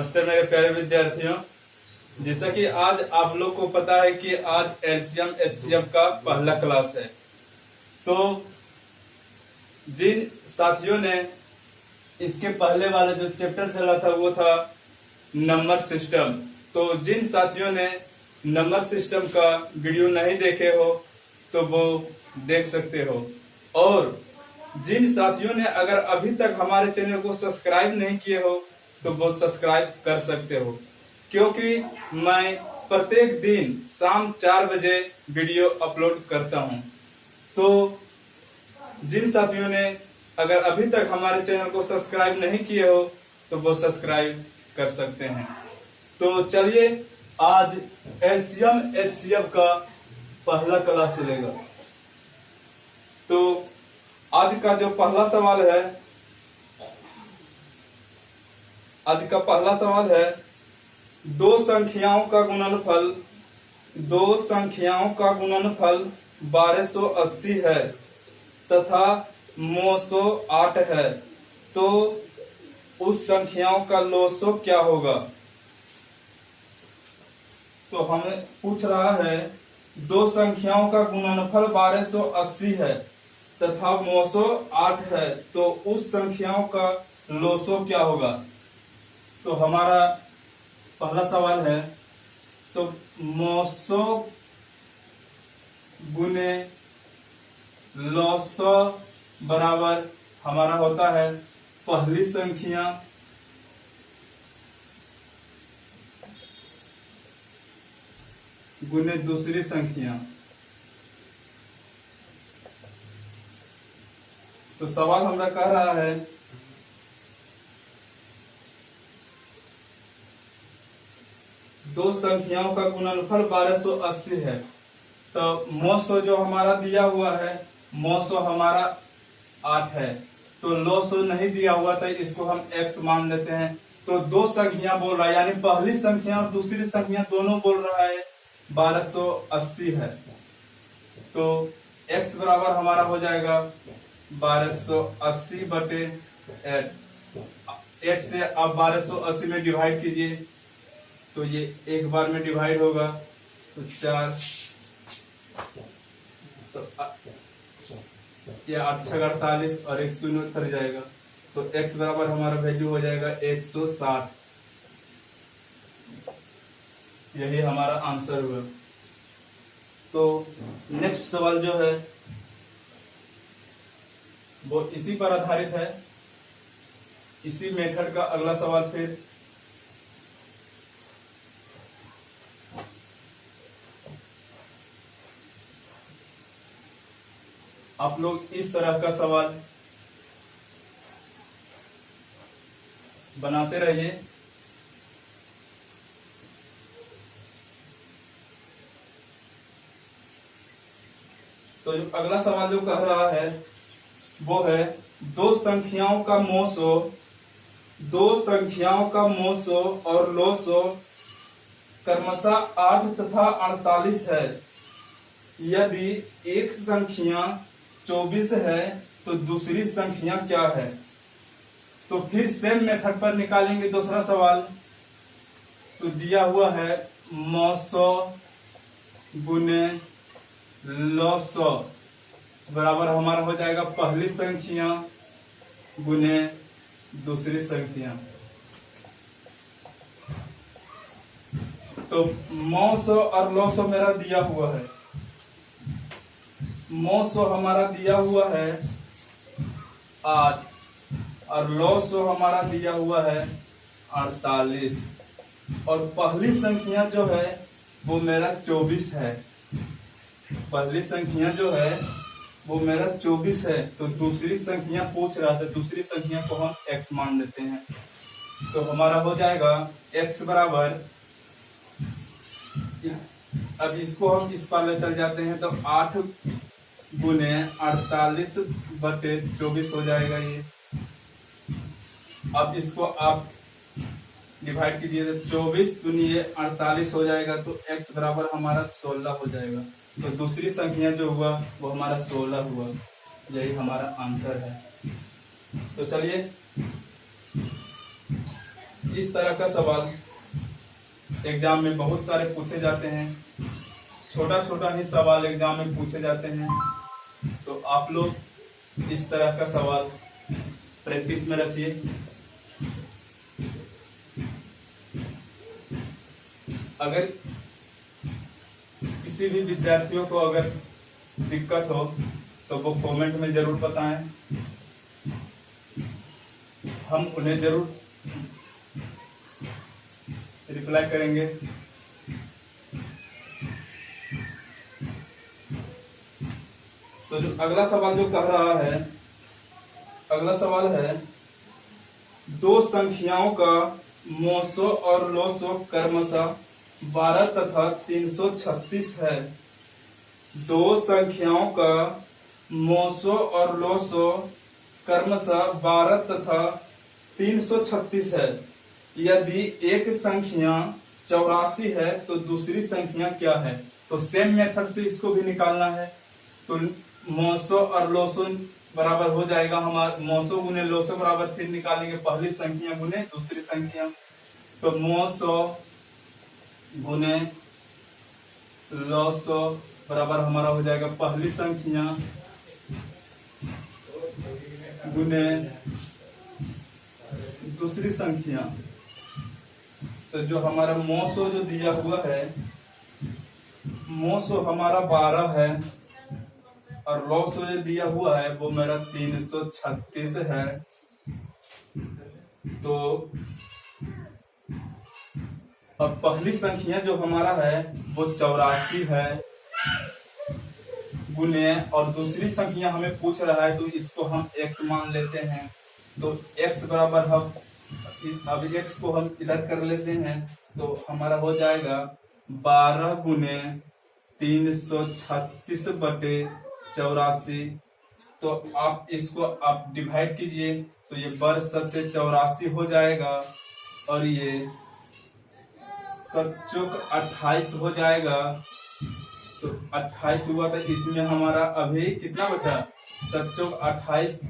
नमस्ते मेरे प्यारे विद्यार्थियों। जैसा कि आज आप लोग को पता है कि आज एलसीएम एचसीएफ का पहला क्लास है, तो जिन साथियों ने इसके पहले वाला जो चैप्टर चला था वो था नंबर सिस्टम, तो जिन साथियों ने नंबर सिस्टम का वीडियो नहीं देखे हो तो वो देख सकते हो, और जिन साथियों ने अगर अभी तक हमारे चैनल को सब्सक्राइब नहीं किए हो तो वो सब्सक्राइब कर सकते हो, क्योंकि मैं प्रत्येक दिन शाम 4 बजे वीडियो अपलोड करता हूं। तो जिन साथियों ने अगर अभी तक हमारे चैनल को सब्सक्राइब नहीं किए हो तो वो सब्सक्राइब कर सकते हैं। तो चलिए, आज एलसीएम एचसीएफ का पहला क्लास चलेगा। तो आज का जो पहला सवाल है, आज का पहला सवाल है, दो संख्याओं का गुणनफल 1280 है तथा 908 है, तो उस संख्याओं का लॉसो क्या होगा। तो हमें पूछ रहा है, दो संख्याओं का गुणनफल 1280 है तथा 908 है, तो उस संख्याओं का लॉसो क्या होगा। तो हमारा पहला सवाल है, तो 900 गुने लॉसो बराबर हमारा होता है पहली संख्या गुने दूसरी संख्या। तो सवाल हमरा कह रहा है, दो संख्याओं का गुणनफल 1280 है, तो 900 जो हमारा दिया हुआ है, 900 हमारा 8 है, तो लॉसो नहीं दिया हुआ था, इसको हम x मान लेते हैं। तो दो संख्या बोल रहा है, यानी पहली संख्या और दूसरी संख्या दोनों बोल रहा है 1280 है, तो x बराबर हमारा हो जाएगा 1280 बटे 8 से अब 1280 में डिवाइड कीजिए, तो ये एक बार में डिवाइड होगा, तो 4, तो ये 8 छः 48 और 1 शून्य उतर जाएगा, तो x बराबर हमारा वैल्यू हो जाएगा 160। यही हमारा आंसर हुआ। तो नेक्स्ट सवाल जो है वो इसी पर आधारित है, इसी मेथड का अगला सवाल। फिर आप लोग इस तरह का सवाल बनाते रहिए। तो जो अगला सवाल जो कह रहा है वो है, दो संख्याओं का मोसो और लोसो क्रमशः 8 तथा 48 है। यदि एक संख्या 24 है तो दूसरी संख्या क्या है। तो फिर सेम मेथड पर निकालेंगे दूसरा सवाल। तो दिया हुआ है 900 गुने लॉसो बराबर हमारा हो जाएगा पहली संख्या गुने दूसरी संख्या। तो 900 और लॉसो मेरा दिया हुआ है, 900 हमारा दिया हुआ है 8 और लॉसो हमारा दिया हुआ है 48, और पहली संख्या जो है वो मेरा 24 है। पहली संख्या जो है वो मेरा 24 है, तो दूसरी संख्या पूछ रहा था, दूसरी संख्या को हम x मान लेते हैं। तो हमारा हो जाएगा x बराबर, अब इसको हम इस पर ले चल जाते हैं, तो 8 गुने 48 बटे 24 हो जाएगा ये। अब इसको आप डिवाइड कीजिए, तो 24 दुनिये 48 हो जाएगा, तो x बराबर हमारा 16 हो जाएगा। तो दूसरी संख्या जो हुआ वो हमारा 16 हुआ। यही हमारा आंसर है। तो चलिए इस तरह का सवाल एग्जाम में बहुत सारे पूछे जाते हैं। छोटा छोटा ही सवाल एग्जाम में पूछे जाते हैं, तो आप लोग इस तरह का सवाल प्रैक्टिस में रखिए। अगर किसी भी विद्यार्थियों को अगर दिक्कत हो तो वो कमेंट में जरूर बताएं, हम उन्हें जरूर रिप्लाई करेंगे। तो जो अगला सवाल जो कर रहा है, अगला सवाल है, दो संख्याओं का मोसो और लोसो क्रमशः 12 तथा 336 है। दो संख्याओं का मोसो और लोसो क्रमशः 12 तथा 336 है। यदि एक संख्या 84 है तो दूसरी संख्या क्या है? तो सेम मेथड से इसको भी निकालना है। तो मोसो और लोसो बराबर हो जाएगा हमारा, मोसो गुने लोसो बराबर, फिर निकालेंगे पहली संख्या गुने दूसरी संख्या। तो मोसो गुने लोसो बराबर हमारा हो जाएगा पहली संख्या गुने दूसरी संख्या। तो जो हमारा मोसो जो दिया हुआ है, मोसो हमारा 12 है और लोसो जो दिया हुआ है वो मेरा 336 है। तो अब पहली संख्या जो हमारा है वो 84 है गुने, और दूसरी संख्या हमें पूछ रहा है तो इसको हम x मान लेते हैं। तो x बराबर हम अब x को हम इधर कर लेते हैं, तो हमारा हो जाएगा 12 गुने 336 बटे 84। तो आप इसको आप डिवाइड कीजिए तो ये बर सत्य 84 हो जाएगा और ये सचुक 28 हो जाएगा। तो 28 हुआ तो इसमें हमारा अभी कितना बचा? सचुक 28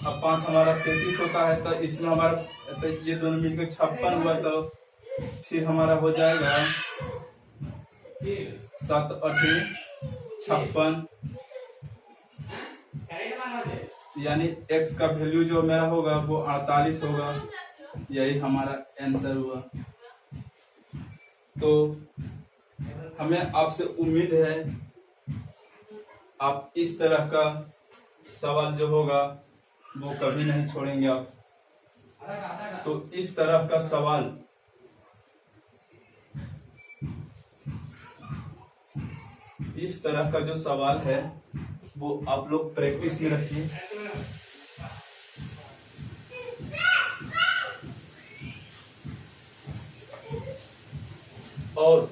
अब 5 हमारा 33 होता है। तो इसमें हमारा तो ये दोनों मिलकर 56 हुआ। तो फिर हमारा हो जाएगा 7 8 56, यानी x का वैल्यू जो मेरा होगा वो 48 होगा। यही हमारा आंसर हुआ। तो हमें आपसे उम्मीद है आप इस तरह का सवाल जो होगा वो कभी नहीं छोड़ेंगे आप। तो इस तरह का सवाल इस तरह का जो सवाल है वो आप लोग प्रैक्टिस में रखिए। और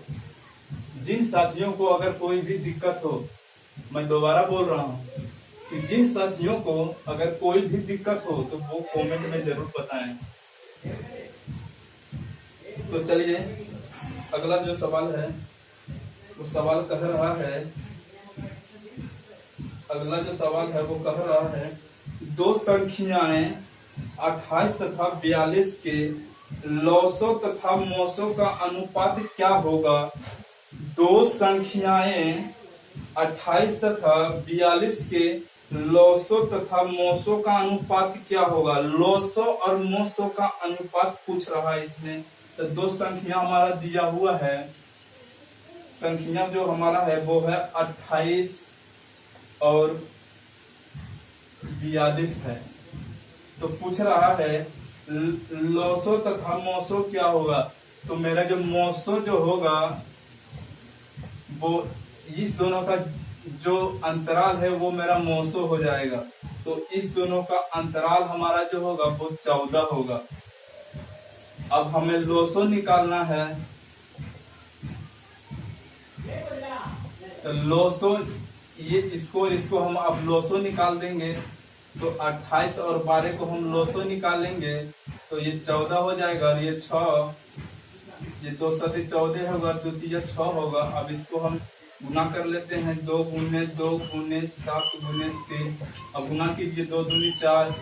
जिन साथियों को अगर कोई भी दिक्कत हो, मैं दोबारा बोल रहा हूं कि जिन साथियों को अगर कोई भी दिक्कत हो तो वो कमेंट में जरूर बताएं। तो चलिए अगला जो सवाल है वो सवाल कह रहा है, अगला जो सवाल है वो कह रहा है, दो संख्याएं 28 तथा 42 के लौसो तथा मोसो का अनुपात क्या होगा? दो संख्याएं 28 तथा 42 के लौसो तथा मोसो का अनुपात क्या होगा? लौसो और मोसो का अनुपात पूछ रहा है इसमें। तो दो संख्या हमारा दिया हुआ है, संख्या जो हमारा है वो है 28 और 42 है। तो पूछ रहा है लौसो तथा मोसो क्या होगा? तो मेरा जो मोसो जो होगा वो इस दोनों का जो अंतराल है वो मेरा मोसो हो जाएगा। तो इस दोनों का अंतराल हमारा जो होगा वो 14 होगा। अब हमें लोसो निकालना है। तो लोसो ये इसको हम अब लोसो निकाल देंगे। तो 28 और 12 को हम लोसो निकालेंगे तो ये 14 हो जाएगा और ये 6, ये 2 सती 14 होगा, 2 3 6 होगा। अब इसको हम गुना कर लेते हैं, 2 गुने 2 गुने 7 गुने 3। अब गुना कीजिए, 2 दूनी 4,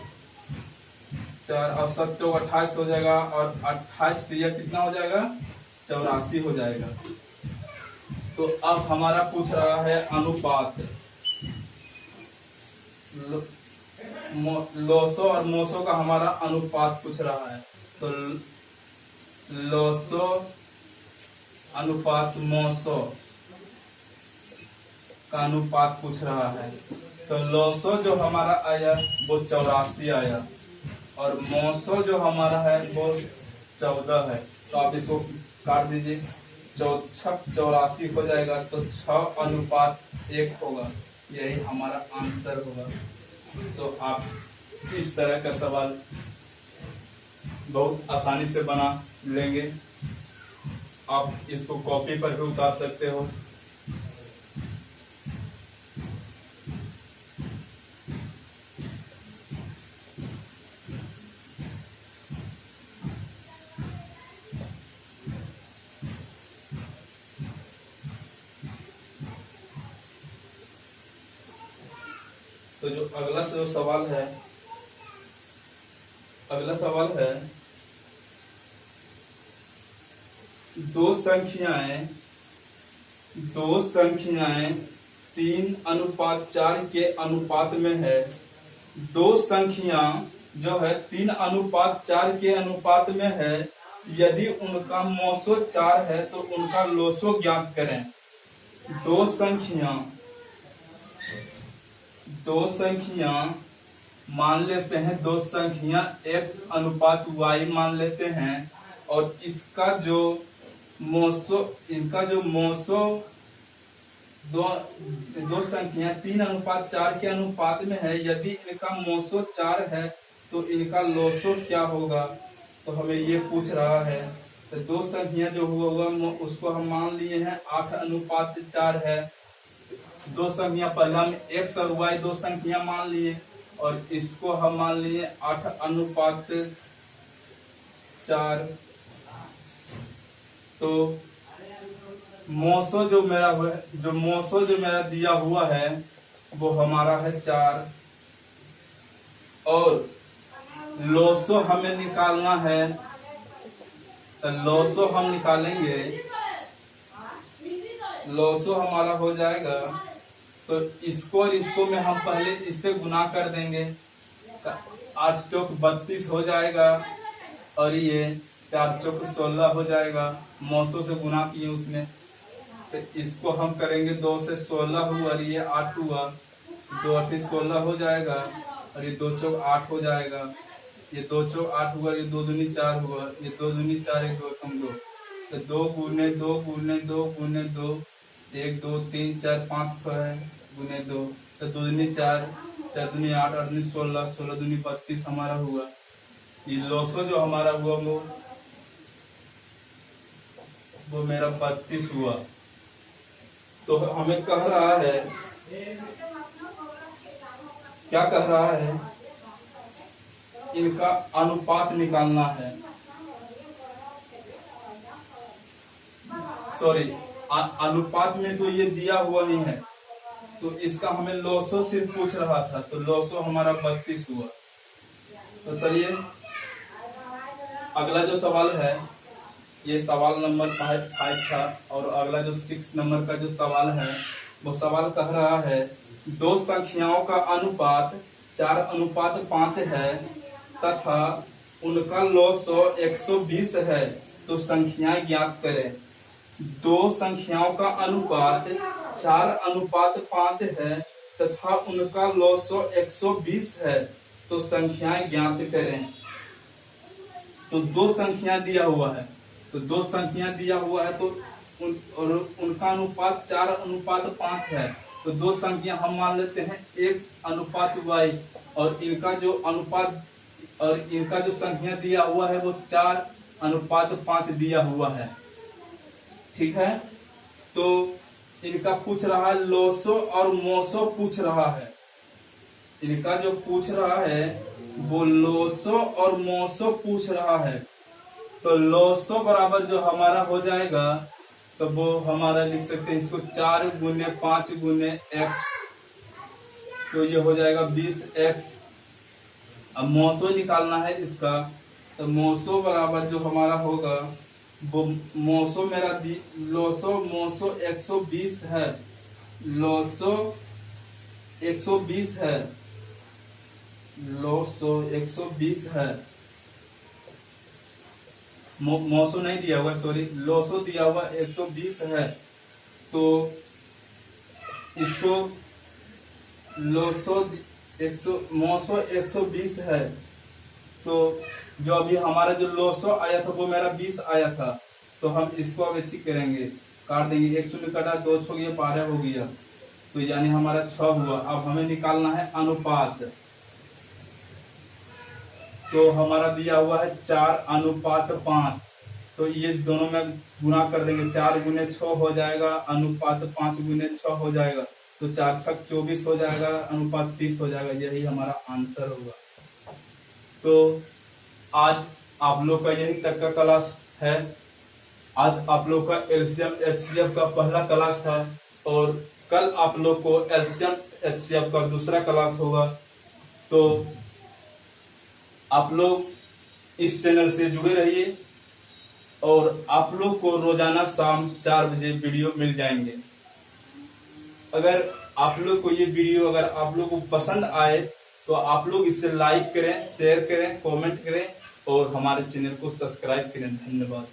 4 और 7 चौक 28 हो जाएगा, और 28 दिया कितना हो जाएगा, 84 हो जाएगा। तो अब हमारा पूछ रहा है अनुपात, लोसो और मोसो का हमारा अनुपात पूछ रहा है। तो लोसो अनुपात मोसो का अनुपात पूछ रहा है। तो लोसो जो हमारा आया वो 84 आया, और मोसो जो हमारा है वो 14 है। तो आप इसको काट दीजिए, 84 हो जाएगा, तो 6:1 होगा, यही हमारा आंसर होगा। तो आप इस तरह का सवाल बहुत आसानी से बना लेंगे। आप इसको कॉपी पर भी उतार सकते हो। तो जो अगला सवाल है, अगला सवाल है, दो संख्याएं 3:4 के अनुपात में है। दो संख्या जो है 3:4 के अनुपात में है, यदि उनका मोसो 4 है तो उनका लोसो ज्ञात करें। दो संख्या मान लेते हैं, दो संख्या x/y मान लेते हैं, और इसका जो मोसो, इनका जो मोसो दो संख्या 3:4 के अनुपात में है, यदि इनका मोसो 4 है तो इनका लोसो क्या होगा। तो हमें ये पूछ रहा है। तो दो संख्या जो हुआ उसको हम मान लिए हैं 8:4 है। दो संख्या पहले हम x और y दो संख्या मान लिए, और इसको हम मान लिए 8:4। तो मोसो जो मेरा दिया हुआ है वो हमारा है 4, और लोसो हमें निकालना है। तो लोसो हम निकालेंगे, लोसो हमारा हो जाएगा। तो इसको और इसको में हम पहले इससे गुना कर देंगे, 8 चौक 32 हो जाएगा, और ये 4 चौक 16 हो जाएगा। मोसो से गुना किए उसमें, तो इसको हम करेंगे 2 से 16 हुआ, और ये 8 हुआ, 2 8 16 हो जाएगा, और ये 2 चौक 8 हो जाएगा। ये 2 चौक 8 हुआ, ये 2 दूनी 4 हुआ, ये 2 दूनी 4, 1 2 कम 2, तो 2 गुने 2 गुने 2 गुने 2, 1 2 3 4 5 है, गुने 2, तो 2 दूनी 4, 4 दूनी 8, 8 दूनी 16, 16 दूनी 32 हमारा हुआ। ये लोसो जो हमारा हुआ वो मेरा 32 हुआ। तो हमें कह रहा है, क्या कह रहा है, इनका अनुपात निकालना है। सॉरी, अनुपात में तो ये दिया हुआ ही है, तो इसका हमें लोसो सिर्फ पूछ रहा था, तो लोसो हमारा 32 हुआ। तो चलिए अगला जो सवाल है, ये सवाल नंबर 5 था, और अगला जो 6 नंबर का जो सवाल है, वो सवाल कह रहा है, दो संख्याओं का अनुपात 4:5 है तथा उनका लोसो 120 है, तो संख्याएं ज्ञात करें। दो संख्याओं का अनुपात 4:5 है तथा उनका लोसो 120 है, तो संख्याएं ज्ञात करें। तो दो संख्या दिया हुआ है, तो दो संख्या दिया हुआ है, तो उनका अनुपात 4:5 है। तो दो संख्या हम मान लेते हैं x/y, और इनका जो अनुपात और इनका जो संख्या दिया हुआ है वो 4:5 दिया हुआ है। ठीक है, तो इनका पूछ रहा है लोसो और मोसो पूछ रहा है। इनका जो पूछ रहा है वो लोसो और मोसो पूछ रहा है। तो लोसो बराबर जो हमारा हो जाएगा, तो वो हमारा लिख सकते हैं इसको 4 गुने 5 गुने x, तो ये हो जाएगा 20x अब मोसो निकालना है इसका, तो मोसो बराबर जो हमारा होगा वो मोसो मेरा लोसो मोसो 120 है, लोसो 120 है, लोसो 120 है, मोसो नहीं दिया हुआ, सॉरी, लोसो दिया हुआ 120 है। तो इसको लोसो मोसो 120 है। तो जो अभी हमारा जो लोसो आया था वो मेरा 20 आया था, तो हम इसको अब ऐसी करेंगे, काट देंगे, 1 शून्य कटा, 2 छो गया, 12 हो गया, तो यानी हमारा 6 हुआ। अब हमें निकालना है अनुपात, तो हमारा दिया हुआ है 4:5, तो ये दोनों में गुना कर देंगे, 4 गुने 6 हो जाएगा, अनुपात 5 गुने 6 हो जाएगा, तो 4 छक 24 हो जाएगा, अनुपात 30 हो जाएगा, यही हमारा आंसर होगा। तो आज आप लोग का यही तक का क्लास है। आज आप लोग का एलसीएम एचसीएफ का पहला क्लास था, और कल आप लोग को एलसीएम एचसीएफ का दूसरा क्लास होगा। तो आप लोग इस चैनल से जुड़े रहिए, और आप लोग को रोजाना शाम 4 बजे वीडियो मिल जाएंगे। अगर आप लोग को ये वीडियो अगर आप लोग को पसंद आए तो आप लोग इसे लाइक करें, शेयर करें, कमेंट करें, और हमारे चैनल को सब्सक्राइब करें। धन्यवाद।